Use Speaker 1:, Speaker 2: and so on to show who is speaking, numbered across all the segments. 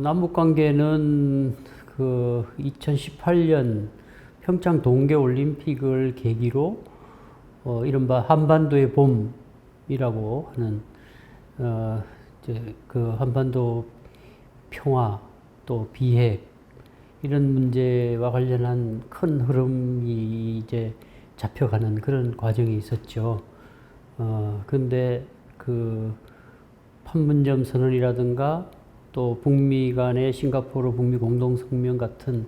Speaker 1: 남북 관계는 그 2018년 평창 동계올림픽을 계기로 이른바 한반도의 봄이라고 하는 이제 그 한반도 평화 또 비핵 이런 문제와 관련한 큰 흐름이 이제 잡혀가는 그런 과정이 있었죠. 근데 그 판문점 선언이라든가 또 북미 간의 싱가포르 북미 공동성명 같은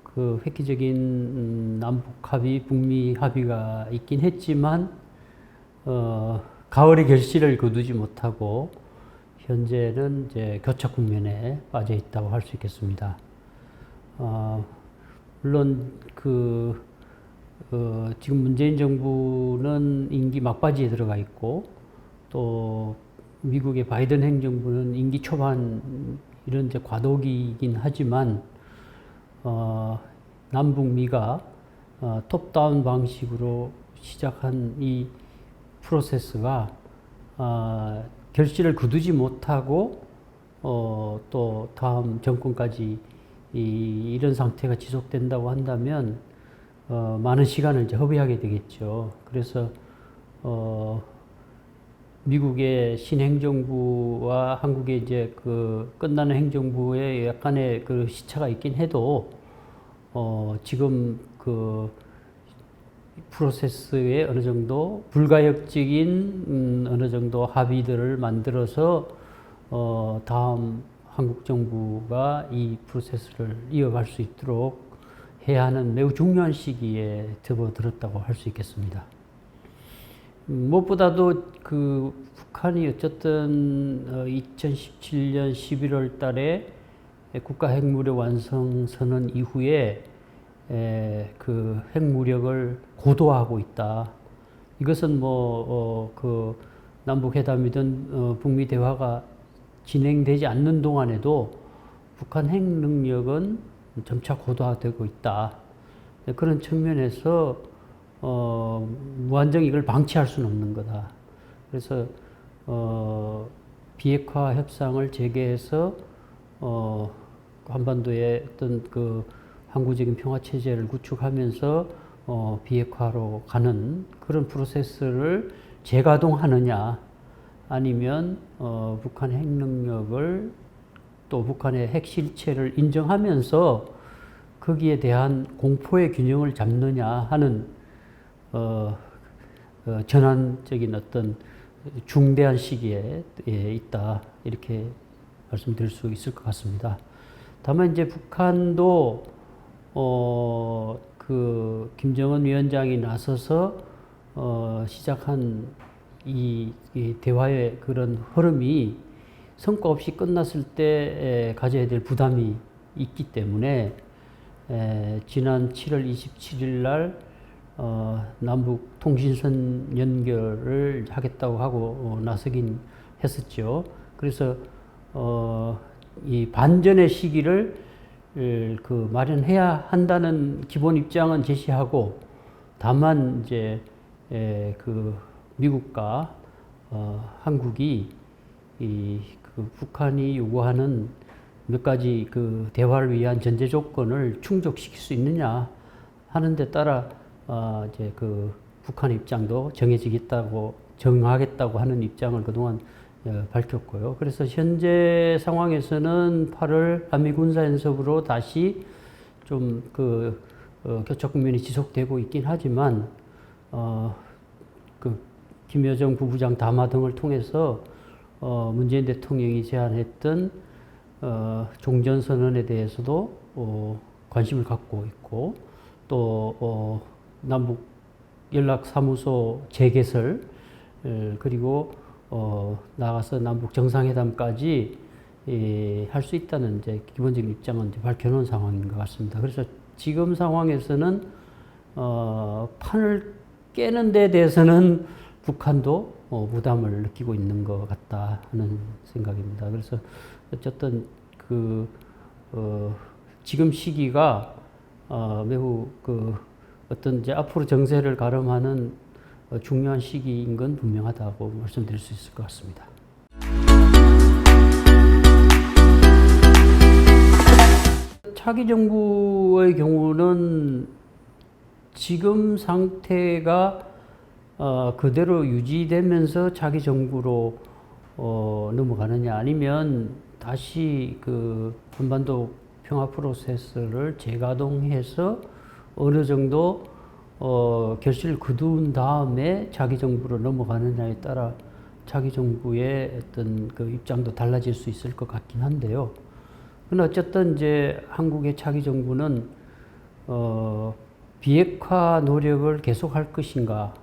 Speaker 1: 그 획기적인 남북 합의, 북미 합의가 있긴 했지만 가을의 결실을 거두지 못하고 현재는 이제 교착 국면에 빠져 있다고 할 수 있겠습니다. 물론 지금 문재인 정부는 임기 막바지에 들어가 있고 또 미국의 바이든 행정부는 임기 초반 이런 이제 과도기이긴 하지만 남북미가 톱다운 방식으로 시작한 이 프로세스가 결실을 거두지 못하고 또 다음 정권까지 이런 상태가 지속된다고 한다면 많은 시간을 이제 허비하게 되겠죠. 그래서 미국의 신행정부와 한국의 이제 그 끝나는 행정부의 약간의 그 시차가 있긴 해도 지금 그 프로세스에 어느 정도 불가역적인 어느 정도 합의들을 만들어서 다음 한국 정부가 이 프로세스를 이어갈 수 있도록 해야 하는 매우 중요한 시기에 접어들었다고 할 수 있겠습니다. 무엇보다도 그 북한이 어쨌든 2017년 11월 달에 국가 핵무력 완성 선언 이후에 그 핵무력을 고도화하고 있다. 이것은 그 남북 회담이든 북미 대화가 진행되지 않는 동안에도 북한 핵 능력은 점차 고도화되고 있다. 그런 측면에서 무한정 이걸 방치할 수는 없는 거다. 그래서 비핵화 협상을 재개해서 한반도의 어떤 그 항구적인 평화 체제를 구축하면서 비핵화로 가는 그런 프로세스를 재가동하느냐, 아니면 북한의 핵 능력을 또 북한의 핵 실체를 인정하면서 거기에 대한 공포의 균형을 잡느냐 하는 전환적인 어떤 중대한 시기에 있다, 이렇게 말씀드릴 수 있을 것 같습니다. 다만 이제 북한도 그 김정은 위원장이 나서서 시작한 이 대화의 그런 흐름이 성과 없이 끝났을 때 가져야 될 부담이 있기 때문에 지난 7월 27일 날 남북 통신선 연결을 하겠다고 하고 나서긴 했었죠. 그래서 이 반전의 시기를 그 마련해야 한다는 기본 입장은 제시하고, 다만 이제 그 미국과 한국이 그 북한이 요구하는 몇 가지 그 대화를 위한 전제 조건을 충족시킬 수 있느냐 하는 데 따라 이제 그 북한 입장도 정하겠다고 하는 입장을 그동안 밝혔고요. 그래서 현재 상황에서는 8월 한미 군사연습으로 다시 좀 그 교착 국면이 지속되고 있긴 하지만 그 김여정 부부장 담화 등을 통해서 문재인 대통령이 제안했던 종전선언에 대해서도 관심을 갖고 있고, 또 남북 연락사무소 재개설, 그리고 나가서 남북 정상회담까지 할 수 있다는 이제 기본적인 입장은 이제 밝혀놓은 상황인 것 같습니다. 그래서 지금 상황에서는 판을 깨는 데 대해서는 북한도 부담을 느끼고 있는 것 같다 하는 생각입니다. 그래서 어쨌든 지금 시기가 매우 어떤 이제 앞으로 정세를 가름하는 중요한 시기인 건 분명하다고 말씀드릴 수 있을 것 같습니다. 차기 정부의 경우는 지금 상태가 그대로 유지되면서 차기 정부로 넘어가느냐, 아니면 다시 그 한반도 평화 프로세스를 재가동해서 어느 정도 결실을 거둔 다음에 차기 정부로 넘어가느냐에 따라 차기 정부의 어떤 그 입장도 달라질 수 있을 것 같긴 한데요. 근데 어쨌든 이제 한국의 차기 정부는 비핵화 노력을 계속할 것인가,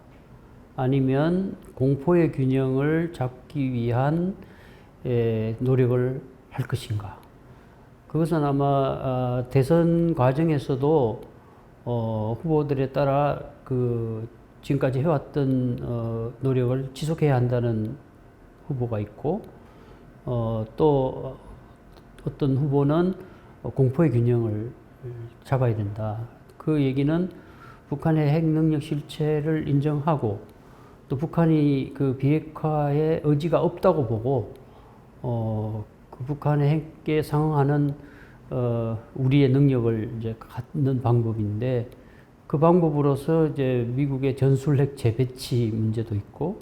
Speaker 1: 아니면 공포의 균형을 잡기 위한 노력을 할 것인가. 그것은 아마 대선 과정에서도 후보들에 따라 그 지금까지 해왔던 노력을 지속해야 한다는 후보가 있고, 또 어떤 후보는 공포의 균형을 잡아야 된다. 그 얘기는 북한의 핵 능력 실체를 인정하고, 또 북한이 그 비핵화에 의지가 없다고 보고, 그 북한의 핵에 상응하는 우리의 능력을 이제 갖는 방법인데, 그 방법으로서 이제 미국의 전술핵 재배치 문제도 있고,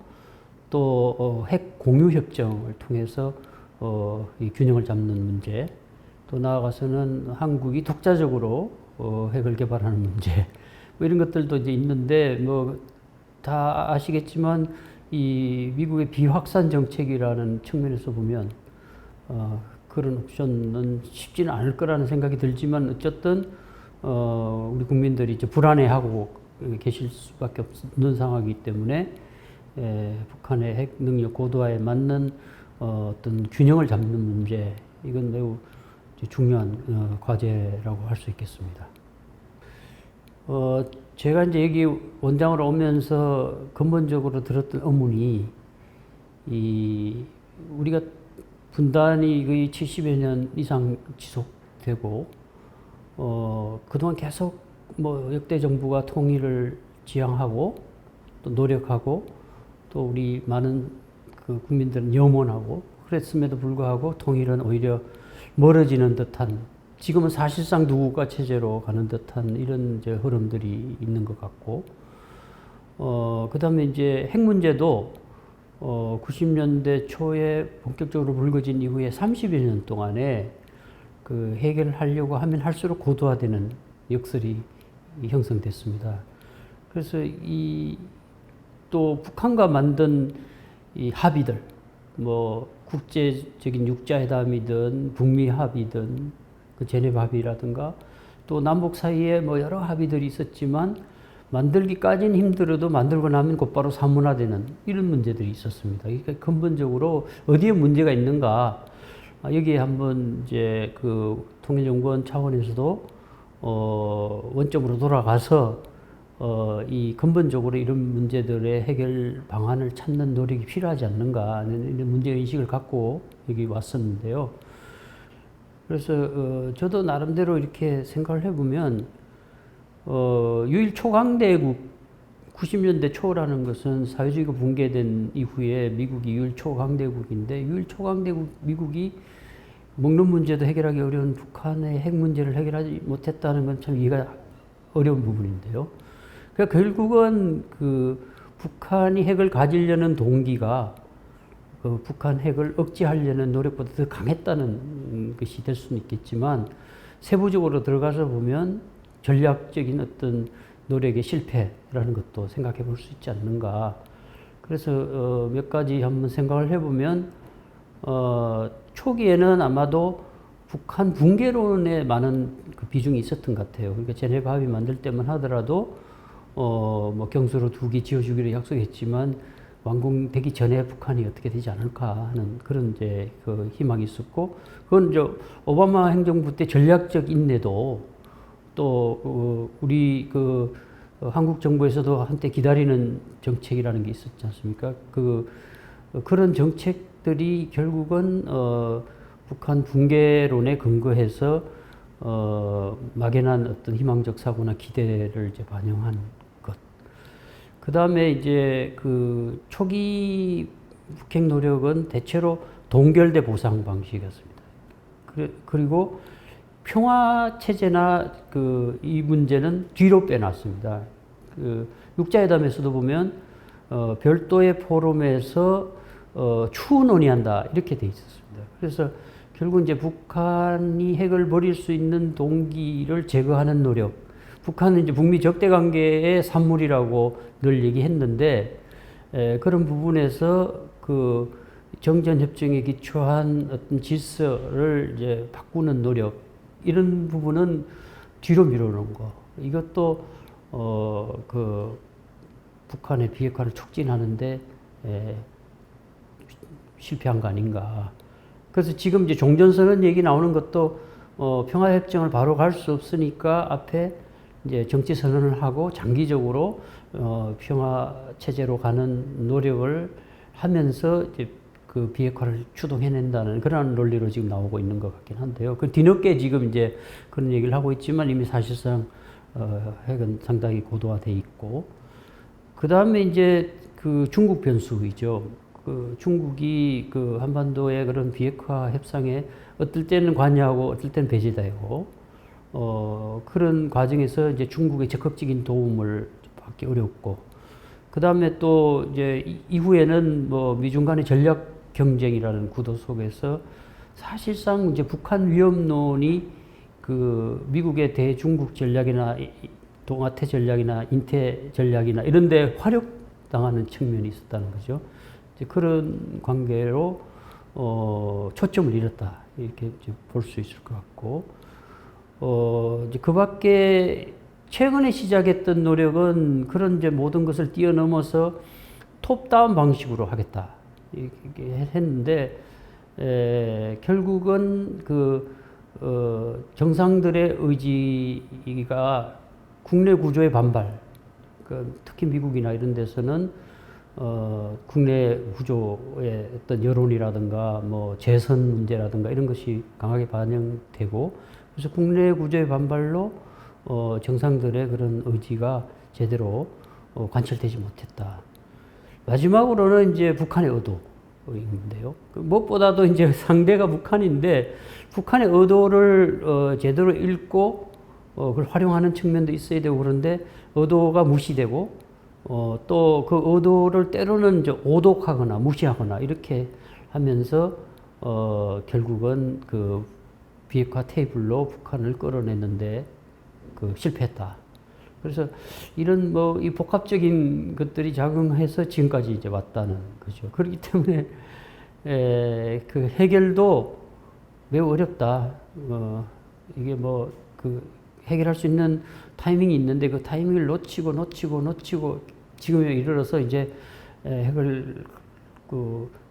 Speaker 1: 또 핵 공유 협정을 통해서 이 균형을 잡는 문제, 또 나아가서는 한국이 독자적으로 핵을 개발하는 문제, 뭐 이런 것들도 이제 있는데, 뭐 다 아시겠지만 이 미국의 비확산 정책이라는 측면에서 보면 그런 옵션은 쉽지는 않을 거라는 생각이 들지만, 어쨌든 우리 국민들이 이제 불안해하고 계실 수밖에 없는 상황이기 때문에 북한의 핵 능력 고도화에 맞는 어떤 균형을 잡는 문제, 이건 매우 중요한 과제라고 할 수 있겠습니다. 제가 이제 여기 원장으로 오면서 근본적으로 들었던 의문이, 우리가 분단이 거의 70여 년 이상 지속되고, 그동안 계속 뭐 역대 정부가 통일을 지향하고 또 노력하고, 또 우리 많은 그 국민들은 염원하고, 그랬음에도 불구하고 통일은 오히려 멀어지는 듯한, 지금은 사실상 누국가 체제로 가는 듯한 이런 이제 흐름들이 있는 것 같고, 그 다음에 이제 핵 문제도 90년대 초에 본격적으로 불거진 이후에 30여 년 동안에 그 해결하려고 하면 할수록 고도화되는 역설이 형성됐습니다. 그래서 또 북한과 만든 이 합의들, 뭐 국제적인 육자회담이든 북미 합의든 그 제네바 합의라든가, 또 남북 사이에 뭐 여러 합의들이 있었지만 만들기까지는 힘들어도 만들고 나면 곧바로 사문화되는 이런 문제들이 있었습니다. 그러니까 근본적으로 어디에 문제가 있는가, 여기에 한번 이제 그 통일연구원 차원에서도 원점으로 돌아가서 이 근본적으로 이런 문제들의 해결 방안을 찾는 노력이 필요하지 않는가 하는 이런 문제의식을 갖고 여기 왔었는데요. 그래서 저도 나름대로 이렇게 생각을 해보면 유일 초강대국, 90년대 초라는 것은 사회주의가 붕괴된 이후에 미국이 유일 초강대국인데, 유일 초강대국 미국이 먹는 문제도 해결하기 어려운 북한의 핵 문제를 해결하지 못했다는 건 참 이해가 어려운 부분인데요. 그러니까 결국은 그 북한이 핵을 가지려는 동기가 그 북한 핵을 억제하려는 노력보다 더 강했다는 것이 될 수는 있겠지만, 세부적으로 들어가서 보면 전략적인 어떤 노력의 실패라는 것도 생각해 볼 수 있지 않는가. 그래서 몇 가지 한번 생각을 해보면, 초기에는 아마도 북한 붕괴론에 많은 그 비중이 있었던 것 같아요. 그러니까 제네바 합의 만들 때만 하더라도 뭐 경수로 2기 지어주기로 약속했지만 완공되기 전에 북한이 어떻게 되지 않을까 하는 그런 이제 그 희망이 있었고, 그건 이제 오바마 행정부 때 전략적 인내도, 또 우리 그 한국 정부에서도 한때 기다리는 정책이라는 게 있었지 않습니까? 그런 정책들이 결국은 북한 붕괴론에 근거해서 막연한 어떤 희망적 사고나 기대를 이제 반영한 것. 그 다음에 이제 그 초기 북핵 노력은 대체로 동결대 보상 방식이었습니다. 그리고 평화 체제나 이 문제는 뒤로 빼놨습니다. 육자회담에서도 보면 별도의 포럼에서 추후 논의한다 이렇게 돼 있었습니다. 그래서 결국 이제 북한이 핵을 버릴 수 있는 동기를 제거하는 노력. 북한은 이제 북미 적대 관계의 산물이라고 늘 얘기했는데 그런 부분에서 정전 협정에 기초한 어떤 질서를 이제 바꾸는 노력 이런 부분은 뒤로 밀어놓은 거. 이것도 북한의 비핵화를 촉진하는데 실패한 거 아닌가. 그래서 지금 이제 종전선언 얘기 나오는 것도 평화협정을 바로 갈 수 없으니까 앞에 이제 정치 선언을 하고 장기적으로 평화 체제로 가는 노력을 하면서 이제 그 비핵화를 추동해낸다는 그런 논리로 지금 나오고 있는 것 같긴 한데요. 그 뒤늦게 지금 이제 그런 얘기를 하고 있지만 이미 사실상 핵은 상당히 고도화돼 있고, 그 다음에 이제 중국 변수이죠. 중국이 한반도의 그런 비핵화 협상에 어떨 때는 관여하고 어떨 때는 배제되고, 그런 과정에서 이제 중국의 적극적인 도움을 받기 어렵고, 그 다음에 또 이제 이후에는 미중 간의 전략 경쟁이라는 구도 속에서 사실상 이제 북한 위협론이 미국의 대중국 전략이나 동아태 전략이나 인태 전략이나 이런 데 활용당하는 측면이 있었다는 거죠. 이제 그런 관계로 초점을 잃었다 이렇게 볼 수 있을 것 같고, 이제 그 밖에 최근에 시작했던 노력은 그런 이제 모든 것을 뛰어넘어서 톱다운 방식으로 하겠다 이렇게 했는데, 결국은 정상들의 의지가 국내 구조의 반발, 특히 미국이나 이런 데서는 국내 구조의 어떤 여론이라든가 재선 문제라든가 이런 것이 강하게 반영되고, 그래서 국내 구조의 반발로 정상들의 그런 의지가 제대로 관철되지 못했다. 마지막으로는 이제 북한의 의도인데요. 무엇보다도 이제 상대가 북한인데 북한의 의도를 제대로 읽고 그걸 활용하는 측면도 있어야 되고, 그런데 의도가 무시되고 또 그 의도를 때로는 이제 오독하거나 무시하거나 이렇게 하면서 결국은 비핵화 테이블로 북한을 끌어냈는데 실패했다. 그래서 이런 이 복합적인 것들이 작용해서 지금까지 이제 왔다는 거죠. 그렇기 때문에 해결도 매우 어렵다. 이게 해결할 수 있는 타이밍이 있는데 그 타이밍을 놓치고 지금에 이르러서 이제 핵을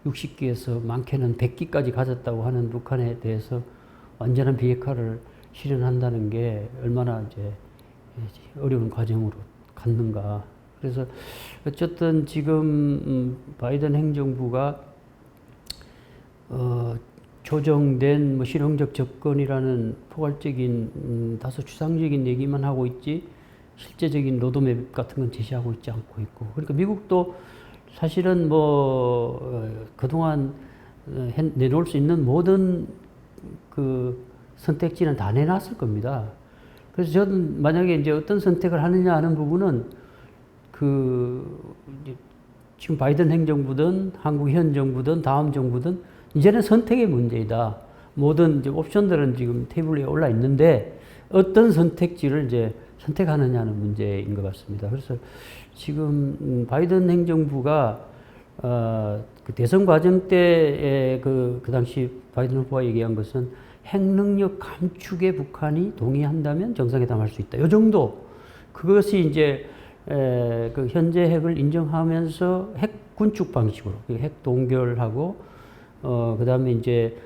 Speaker 1: 60기에서 많게는 100기까지 가졌다고 하는 북한에 대해서 완전한 비핵화를 실현한다는 게 얼마나 이제 어려운 과정으로 갔는가. 그래서 어쨌든 지금 바이든 행정부가 조정된 실용적 접근이라는 포괄적인 다소 추상적인 얘기만 하고 있지 실제적인 로드맵 같은 건 제시하고 있지 않고 있고, 그러니까 미국도 사실은 그동안 내놓을 수 있는 모든 선택지는 다 내놨을 겁니다. 그래서 저는 만약에 이제 어떤 선택을 하느냐 하는 부분은 지금 바이든 행정부든 한국 현 정부든 다음 정부든 이제는 선택의 문제이다. 모든 이제 옵션들은 지금 테이블 위에 올라 있는데 어떤 선택지를 이제 선택하느냐는 문제인 것 같습니다. 그래서 지금 바이든 행정부가 대선 과정 때에 그 당시 바이든 후보가 얘기한 것은 핵 능력 감축에 북한이 동의한다면 정상회담 할 수 있다. 이 정도. 그것이 이제 현재 핵을 인정하면서 핵 군축 방식으로 핵 동결하고 그 다음에 이제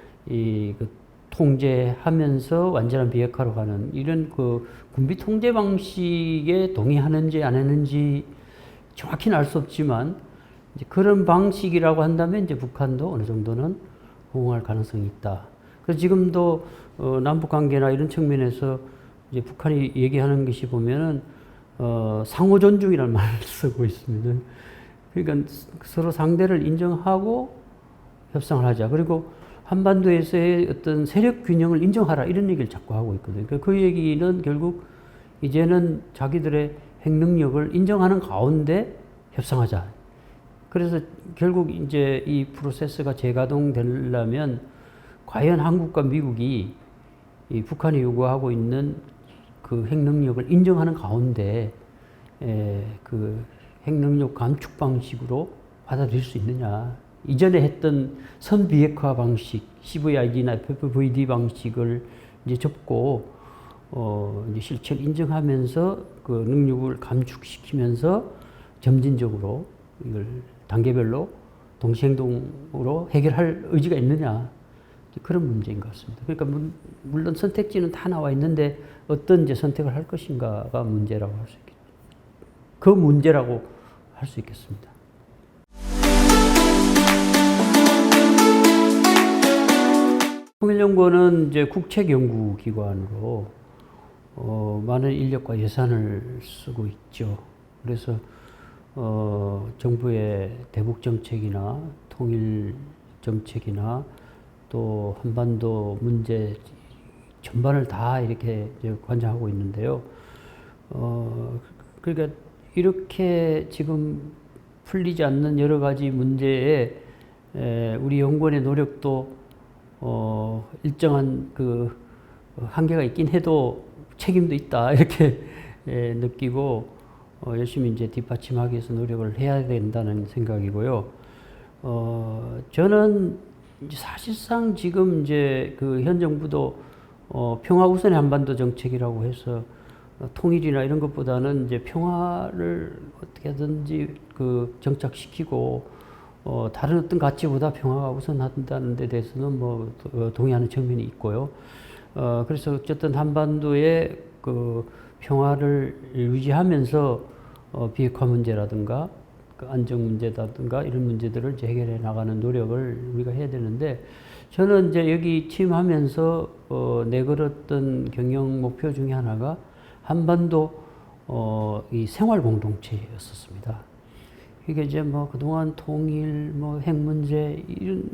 Speaker 1: 통제하면서 완전한 비핵화로 가는 이런 군비 통제 방식에 동의하는지 안 하는지 정확히는 알 수 없지만 이제 그런 방식이라고 한다면 이제 북한도 어느 정도는 호응할 가능성이 있다. 그래서 지금도 남북 관계나 이런 측면에서 이제 북한이 얘기하는 것이 보면은 상호 존중이라는 말을 쓰고 있습니다. 그러니까 서로 상대를 인정하고 협상을 하자. 그리고 한반도에서의 어떤 세력 균형을 인정하라 이런 얘기를 자꾸 하고 있거든요. 그 얘기는 결국 이제는 자기들의 핵 능력을 인정하는 가운데 협상하자. 그래서 결국 이제 이 프로세스가 재가동되려면 과연 한국과 미국이 이 북한이 요구하고 있는 그 핵 능력을 인정하는 가운데 그 핵 능력 감축 방식으로 받아들일 수 있느냐. 이전에 했던 선비핵화 방식, CVID나 FVD 방식을 이제 접고 이제 실체를 인정하면서 그 능력을 감축시키면서 점진적으로 이걸 단계별로 동시행동으로 해결할 의지가 있느냐. 그런 문제인 것 같습니다. 그러니까 물론 선택지는 다 나와 있는데 어떤 이제 선택을 할 것인가가 문제라고 할 수 있겠죠. 그 문제라고 할 수 있겠습니다. 통일연구원은 이제 국책연구기관으로 많은 인력과 예산을 쓰고 있죠. 그래서 정부의 대북 정책이나 통일 정책이나 또 한반도 문제 전반을 다 이렇게 관장하고 있는데요. 그러니까 이렇게 지금 풀리지 않는 여러 가지 문제에 우리 연구원의 노력도 일정한 그 한계가 있긴 해도 책임도 있다 이렇게 느끼고 열심히 이제 뒷받침하기 위해서 노력을 해야 된다는 생각이고요. 저는 사실상 지금 이제 그 현 정부도 평화 우선의 한반도 정책이라고 해서 통일이나 이런 것보다는 이제 평화를 어떻게든지 그 정착시키고 다른 어떤 가치보다 평화가 우선한다는 데 대해서는 뭐 동의하는 측면이 있고요. 그래서 어쨌든 한반도의 그 평화를 유지하면서 비핵화 문제라든가 그 안정 문제라든가 이런 문제들을 이제 해결해 나가는 노력을 우리가 해야 되는데 저는 이제 여기 취임하면서 내걸었던 경영 목표 중에 하나가 한반도 이 생활 공동체였었습니다. 이게 이제 뭐 그동안 통일, 뭐 핵 문제 이런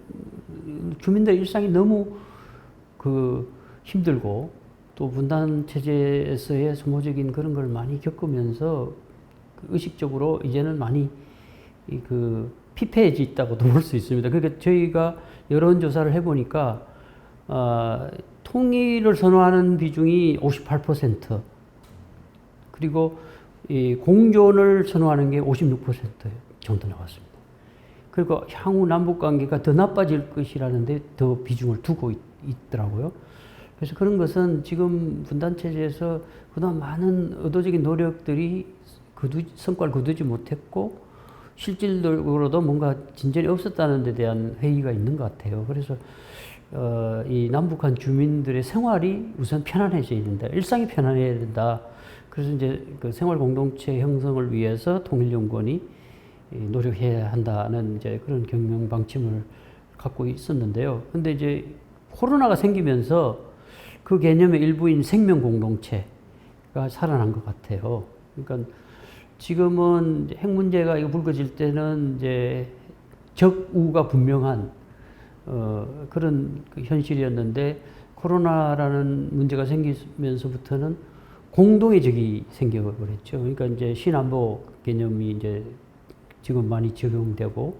Speaker 1: 주민들의 일상이 너무 그 힘들고 또 분단 체제에서의 소모적인 그런 걸 많이 겪으면서 의식적으로 이제는 많이 그 피폐해져 있다고도 볼 수 있습니다. 그러니까 저희가 여론조사를 해보니까 통일을 선호하는 비중이 58%, 그리고 이 공존을 선호하는 게 56% 정도 나왔습니다. 그리고 향후 남북 관계가 더 나빠질 것이라는데 더 비중을 두고 있더라고요. 그래서 그런 것은 지금 분단 체제에서 그동안 많은 의도적인 노력들이 성과를 거두지 못했고 실질적으로도 뭔가 진전이 없었다는 데 대한 회의가 있는 것 같아요. 그래서 이 남북한 주민들의 생활이 우선 편안해져야 된다. 일상이 편안해야 된다. 그래서 이제 그 생활 공동체 형성을 위해서 통일연구원이 노력해야 한다는 이제 그런 경영 방침을 갖고 있었는데요. 근데 이제 코로나가 생기면서 그 개념의 일부인 생명 공동체가 살아난 것 같아요. 그러니까 지금은 핵 문제가 이거 불거질 때는 이제 적우가 분명한 그런 그 현실이었는데 코로나라는 문제가 생기면서부터는 공동의 적이 생겨버렸죠. 그러니까 이제 신안보 개념이 이제 지금 많이 적용되고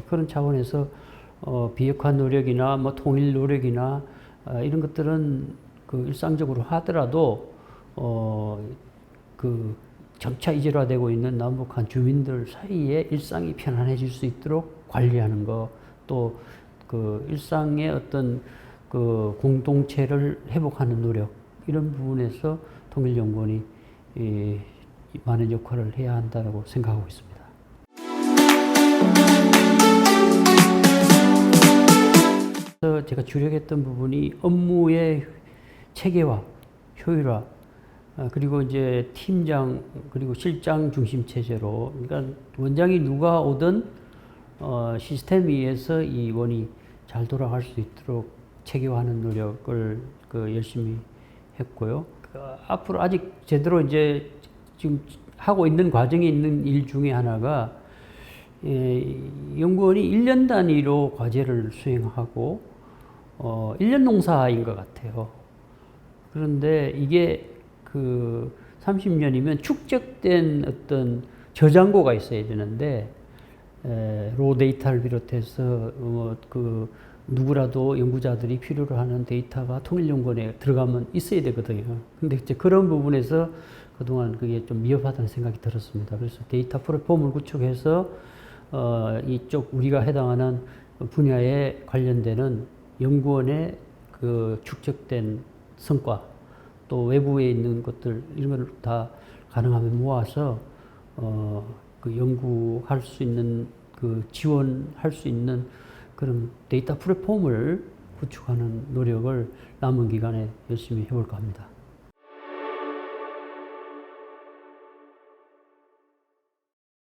Speaker 1: 그런 차원에서 비핵화 노력이나 뭐 통일 노력이나 이런 것들은 그 일상적으로 하더라도 그 점차 이질화되고 있는 남북한 주민들 사이에 일상이 편안해질 수 있도록 관리하는 것, 또 그 일상의 어떤 그 공동체를 회복하는 노력, 이런 부분에서 통일연구원이 많은 역할을 해야 한다고 생각하고 있습니다. 그래서 제가 주력했던 부분이 업무의 체계화, 효율화, 그리고 이제 팀장 그리고 실장 중심 체제로, 그러니까 원장이 누가 오든 시스템 위에서 이 원이 잘 돌아갈 수 있도록 체계화하는 노력을 열심히 했고요. 앞으로 아직 제대로 이제 지금 하고 있는 과정에 있는 일 중에 하나가 연구원이 1년 단위로 과제를 수행하고 1년 농사인 것 같아요. 그런데 이게 그 30년이면 축적된 어떤 저장고가 있어야 되는데, 로 데이터를 비롯해서 그 누구라도 연구자들이 필요로 하는 데이터가 통일연구원에 들어가면 있어야 되거든요. 근데 이제 그런 부분에서 그동안 그게 좀 미흡하다는 생각이 들었습니다. 그래서 데이터 플랫폼을 구축해서 이쪽 우리가 해당하는 분야에 관련되는 연구원의 그 축적된 성과, 또 외부에 있는 것들 이런 걸 다 가능하면 모아서 그 연구할 수 있는 그 지원할 수 있는 그런 데이터 플랫폼을 구축하는 노력을 남은 기간에 열심히 해볼까 합니다.